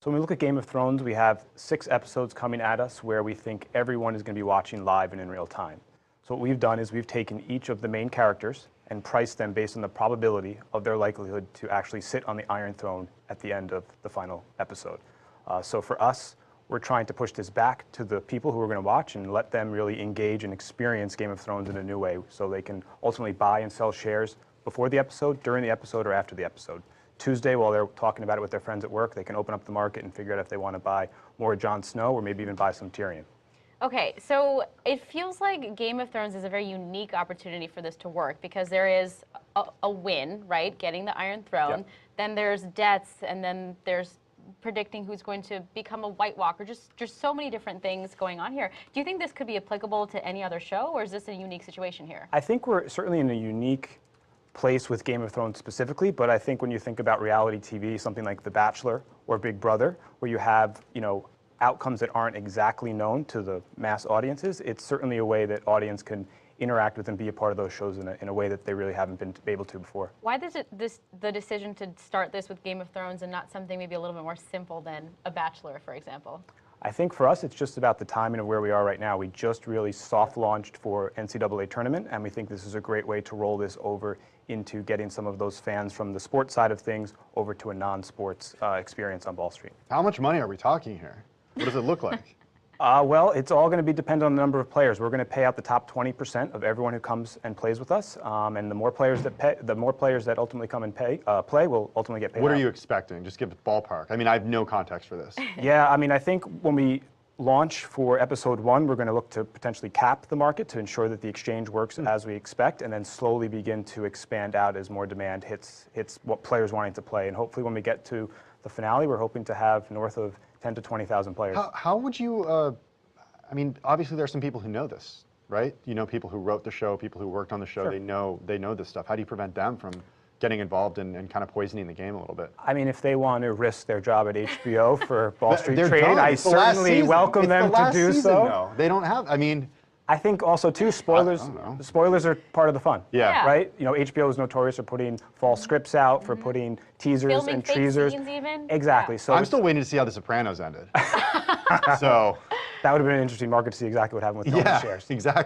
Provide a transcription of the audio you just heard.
So when we look at Game of Thrones, we have 6 episodes coming at us where we think everyone is going to be watching live and in real time. So what we've done is we've taken each of the main characters and priced them based on the probability of their likelihood to actually sit on the Iron Throne at the end of the final episode. So for us, we're trying to push this back to the people who are going to watch and let them really engage and experience Game of Thrones in a new way so they can ultimately buy and sell shares before the episode, during the episode, or after the episode. Tuesday, while they're talking about it with their friends at work, they can open up the market and figure out if they want to buy more Jon Snow or maybe even buy some Tyrion. Okay, so it feels like Game of Thrones is a very unique opportunity for this to work because there is a win, right? Getting the Iron Throne. Yep. Then there's deaths, and then there's predicting who's going to become a White Walker. Just so many different things going on here. Do you think this could be applicable to any other show, or is this a unique situation here? I think we're certainly in a unique place with Game of Thrones specifically, but I think when you think about reality TV, something like The Bachelor or Big Brother, where you have, outcomes that aren't exactly known to the mass audiences, it's certainly a way that audience can interact with and be a part of those shows in a way that they really haven't been able to before. Why does the decision to start this with Game of Thrones and not something maybe a little bit more simple than A Bachelor, for example? I think for us, it's just about the timing of where we are right now. We just really soft launched for NCAA tournament, and we think this is a great way to roll this over into getting some of those fans from the sports side of things over to a non-sports experience on Ball Street. How much money are we talking here? What does it look like? Well, it's all going to be dependent on the number of players. We're going to pay out the top 20% of everyone who comes and plays with us, and the more players that ultimately come and play will ultimately get paid. What out. are you expecting? Just give a ballpark. I mean, I have no context for this. Yeah, I mean, I think when we launch for episode 1, we're going to look to potentially cap the market to ensure that the exchange works as we expect, and then slowly begin to expand out as more demand hits what players wanting to play. And hopefully, when we get to the finale, we're hoping to have north of 10 to 20,000 players. How would you, I mean, obviously there's some people who know this, right? You know, people who wrote the show, people who worked on the show, Sure. they know this stuff. How do you prevent them from getting involved and kind of poisoning the game a little bit? I mean, if they want to risk their job at HBO for Ball Street They're Trading, done. I It's the last certainly season. welcome It's them the to last do season, so. though. They don't have, I mean, I think also too, spoilers. I don't know. Spoilers are part of the fun. Yeah. Right. HBO is notorious for putting false scripts out, for putting teasers Filming and fake teasers. scenes even? Exactly. Yeah. So I'm still waiting to see how The Sopranos ended. So, that would have been an interesting market to see exactly what happened with Tony yeah, shares. exactly.